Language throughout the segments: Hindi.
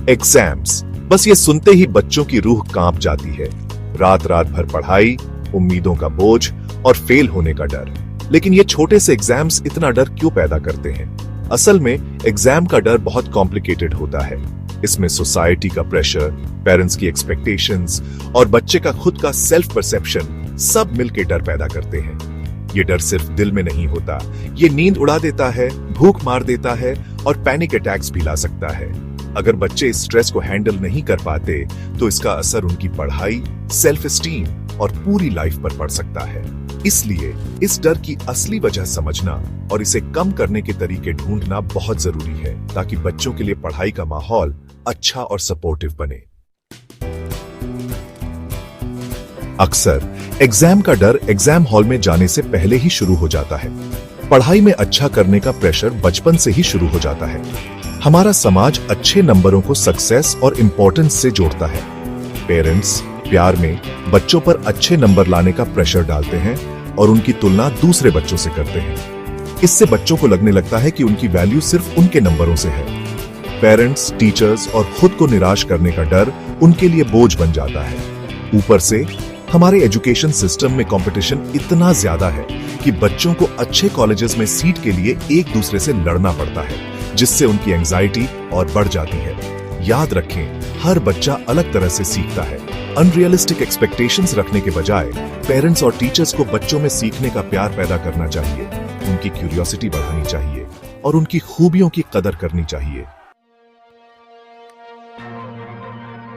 एग्जाम्स, बस ये सुनते ही बच्चों की रूह कांप जाती है। रात रात भर पढ़ाई, उम्मीदों का बोझ और फेल होने का डर। लेकिन ये छोटे से एग्जाम्स इतना डर क्यों पैदा करते हैं? असल में एग्जाम का डर बहुत कॉम्प्लिकेटेड होता है। इसमें सोसाइटी का प्रेशर, पेरेंट्स की एक्सपेक्टेशंस और बच्चे का खुद का सेल्फ परसेप्शन सब मिलकर डर पैदा करते हैं। ये डर सिर्फ दिल में नहीं होता, ये नींद उड़ा देता है, भूख मार देता है और पैनिक अटैक्स भी ला सकता है। अगर बच्चे इस स्ट्रेस को हैंडल नहीं कर पाते तो इसका असर उनकी पढ़ाई, सेल्फ एस्टीम और पूरी लाइफ पर पड़ सकता है। इसलिए इस डर की असली वजह समझना और इसे कम करने के तरीके ढूंढना बहुत जरूरी है, ताकि बच्चों के लिए पढ़ाई का माहौल अच्छा और सपोर्टिव बने। अक्सर एग्जाम का डर एग्जाम हॉल में जाने से पहले ही शुरू हो जाता है। पढ़ाई में अच्छा करने का प्रेशर बचपन से ही शुरू हो जाता है। हमारा समाज अच्छे नंबरों को सक्सेस और इंपॉर्टेंस से जोड़ता है। पेरेंट्स प्यार में बच्चों पर अच्छे नंबर लाने का प्रेशर डालते हैं और उनकी तुलना दूसरे बच्चों से करते हैं। इससे बच्चों को लगने लगता है कि उनकी वैल्यू सिर्फ उनके नंबरों से है। पेरेंट्स, टीचर्स और खुद को निराश करने का डर उनके लिए बोझ बन जाता है। ऊपर से हमारे एजुकेशन सिस्टम में कंपटीशन इतना ज्यादा है कि बच्चों को अच्छे कॉलेजेस में सीट के लिए एक दूसरे से लड़ना पड़ता है, जिससे उनकी एंजाइटी और बढ़ जाती है। याद रखें, हर बच्चा अलग तरह से सीखता है। अनरियलिस्टिक एक्सपेक्टेशंस रखने के बजाय पेरेंट्स और टीचर्स को बच्चों में सीखने का प्यार पैदा करना चाहिए, उनकी क्यूरियोसिटी बढ़ानी चाहिए और उनकी खूबियों की कदर करनी चाहिए।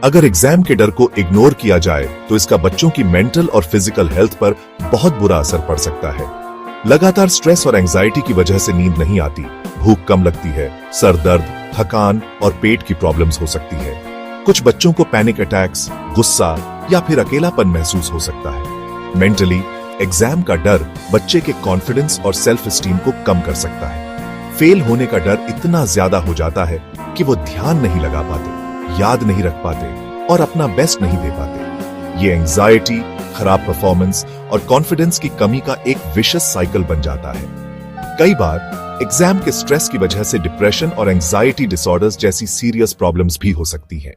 अगर एग्जाम के डर को इग्नोर किया जाए तो इसका बच्चों की मेंटल और फिजिकल हेल्थ पर बहुत बुरा असर पड़ सकता है। लगातार स्ट्रेस और एंजाइटी की वजह से नींद नहीं आती, भूख कम लगती है, सर दर्द, थकान और पेट की प्रॉब्लम्स हो सकती है। कुछ बच्चों को पैनिक अटैक्स, गुस्सा या फिर अकेलापन महसूस हो सकता है। मेंटली एग्जाम का डर बच्चे के कॉन्फिडेंस और सेल्फ एस्टीम को कम कर सकता है। फेल होने का डर इतना ज्यादा हो जाता है कि वो ध्यान नहीं लगा पाते, याद नहीं रख पाते और अपना बेस्ट नहीं दे पाते। ये एंजाइटी, खराब परफॉर्मेंस और कॉन्फिडेंस की कमी का एक विशियस साइकिल बन जाता है। कई बार एग्जाम के स्ट्रेस की वजह से डिप्रेशन और एंजाइटी डिसऑर्डर्स जैसी सीरियस प्रॉब्लम्स भी हो सकती हैं।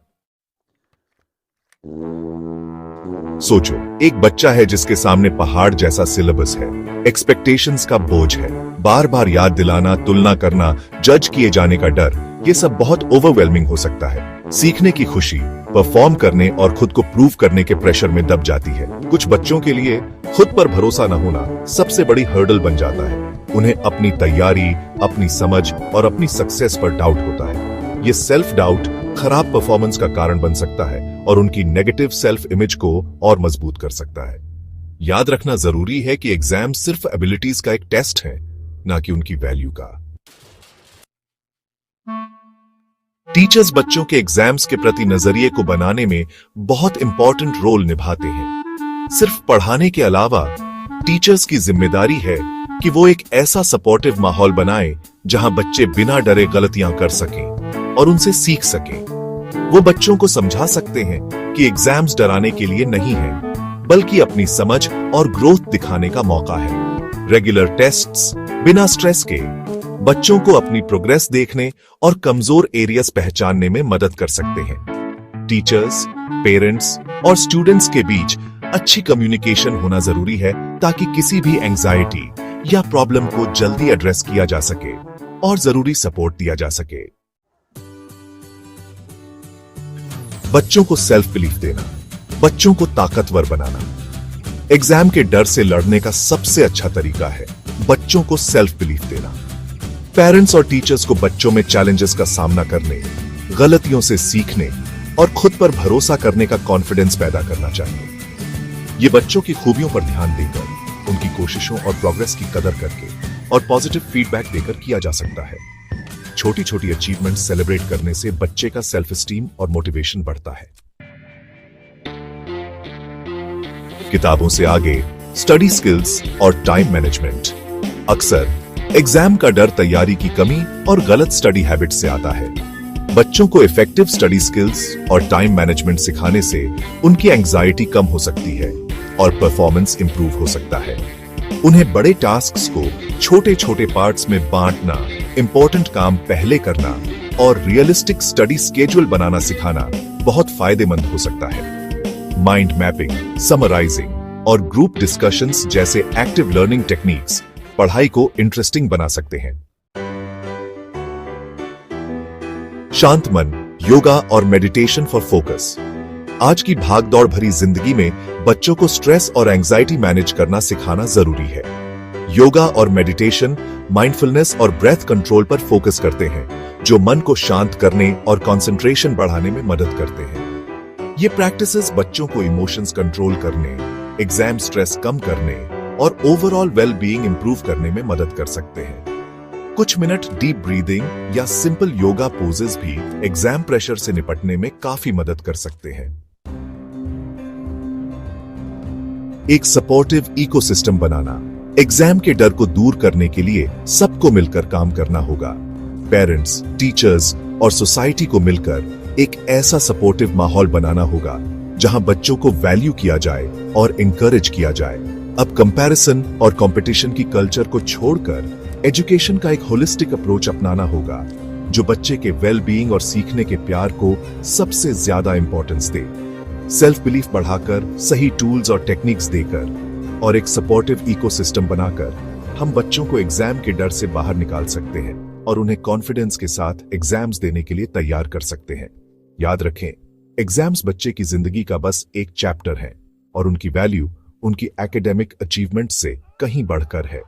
सोचो, एक बच्चा है जिसके सामने पहाड़ जैसा सिलेबस है, एक्सपेक्टेशंस का बोझ है, बार बार याद दिलाना, तुलना करना, जज किए जाने का डर, ये सब बहुत ओवरवेलमिंग हो सकता है। सीखने की खुशी, परफॉर्म करने और खुद को प्रूव करने के प्रेशर में दब जाती है। कुछ बच्चों के लिए खुद पर भरोसा न होना सबसे बड़ी हर्डल बन जाता है। उन्हें अपनी तैयारी, अपनी समझ और अपनी सक्सेस पर डाउट होता है। ये सेल्फ डाउट खराब परफॉर्मेंस का कारण बन सकता है और उनकी नेगेटिव सेल्फ इमेज को और मजबूत कर सकता है। याद रखना जरूरी है कि एग्जाम सिर्फ एबिलिटीज का एक टेस्ट है, ना कि उनकी वैल्यू का। टीचर्स बच्चों के एग्जाम्स के प्रति नजरिए को बनाने में बहुत इंपॉर्टेंट रोल निभाते हैं। सिर्फ पढ़ाने के अलावा टीचर्स की जिम्मेदारी है कि वो एक ऐसा सपोर्टिव माहौल बनाएं जहां बच्चे बिना डरे गलतियां कर सकें और उनसे सीख सकें। वो बच्चों को समझा सकते हैं कि एग्जाम्स डराने के लिए नहीं है, बल्कि अपनी समझ और ग्रोथ दिखाने का मौका है। रेगुलर टेस्ट्स बिना स्ट्रेस के बच्चों को अपनी प्रोग्रेस देखने और कमजोर एरियाज पहचानने में मदद कर सकते हैं। टीचर्स, पेरेंट्स और स्टूडेंट्स के बीच अच्छी कम्युनिकेशन होना जरूरी है, ताकि किसी भी एंजाइटी या प्रॉब्लम को जल्दी एड्रेस किया जा सके और जरूरी सपोर्ट दिया जा सके। बच्चों को सेल्फ बिलीफ देना, बच्चों को ताकतवर बनाना एग्जाम के डर से लड़ने का सबसे अच्छा तरीका है बच्चों को सेल्फ बिलीफ देना। पेरेंट्स और टीचर्स को बच्चों में चैलेंजेस का सामना करने, गलतियों से सीखने और खुद पर भरोसा करने का कॉन्फिडेंस पैदा करना चाहिए। ये बच्चों की खूबियों पर ध्यान देकर, उनकी कोशिशों और प्रोग्रेस की कदर करके और पॉजिटिव फीडबैक देकर किया जा सकता है। छोटी छोटी अचीवमेंट सेलिब्रेट करने से बच्चे का सेल्फ एस्टीम और मोटिवेशन बढ़ता है। किताबों से आगे स्टडी स्किल्स और टाइम मैनेजमेंट। अक्सर एग्जाम का डर तैयारी की कमी और गलत स्टडी हैबिट से आता है। बच्चों को इफेक्टिव स्टडी स्किल्स और टाइम मैनेजमेंट सिखाने से उनकी एंजाइटी कम हो सकती है और परफॉर्मेंस इंप्रूव हो सकता है। उन्हें बड़े टास्क्स को छोटे छोटे पार्ट्स में बांटना, इंपॉर्टेंट काम पहले करना और रियलिस्टिक स्टडी स्केड्यूल बनाना सिखाना बहुत फायदेमंद हो सकता है। माइंड मैपिंग, समराइजिंग और ग्रुप डिस्कशंस जैसे एक्टिव लर्निंग टेक्निक्स पढ़ाई को इंटरेस्टिंग बना सकते हैं। शांत मन, योगा और मेडिटेशन फॉर फोकस। आज की भागदौड़ भरी जिंदगी में बच्चों को स्ट्रेस और एंजाइटी मैनेज करना सिखाना जरूरी है। योगा और मेडिटेशन माइंडफुलनेस और ब्रेथ कंट्रोल पर फोकस करते हैं, जो मन को शांत करने और कंसंट्रेशन बढ़ाने में मदद करते हैं। ये प्रैक्टिसेस बच्चों को इमोशंस कंट्रोल करने, एग्जाम स्ट्रेस कम करने और ओवरऑल वेल बीइंग इंप्रूव करने में मदद कर सकते हैं। कुछ मिनट डीप ब्रीदिंग या सिंपल योगा पोजेस भी एग्जाम प्रेशर से निपटने में काफी मदद कर सकते हैं। एक सपोर्टिव इकोसिस्टम बनाना। एग्जाम के डर को दूर करने के लिए सबको मिलकर काम करना होगा। पेरेंट्स, टीचर्स और सोसाइटी को मिलकर एक ऐसा सपोर्टिव माहौल बनाना होगा जहां बच्चों को वैल्यू किया जाए और इंकरेज किया जाए। अब कंपैरिजन और कंपटीशन की कल्चर को छोड़कर एजुकेशन का एक होलिस्टिक अप्रोच अपनाना होगा, जो बच्चे के वेल बीइंग और सीखने के प्यार को सबसे ज्यादा इंपॉर्टेंस दे। सेल्फ बिलीफ बढ़ाकर, सही टूल्स और टेक्निक्स देकर और एक सपोर्टिव इकोसिस्टम बनाकर हम बच्चों को एग्जाम के डर से बाहर निकाल सकते हैं और उन्हें कॉन्फिडेंस के साथ एग्जाम्स देने के लिए तैयार कर सकते हैं। याद रखें, एग्जाम्स बच्चे की जिंदगी का बस एक चैप्टर है और उनकी वैल्यू उनकी एकेडमिक अचीवमेंट से कहीं बढ़कर है।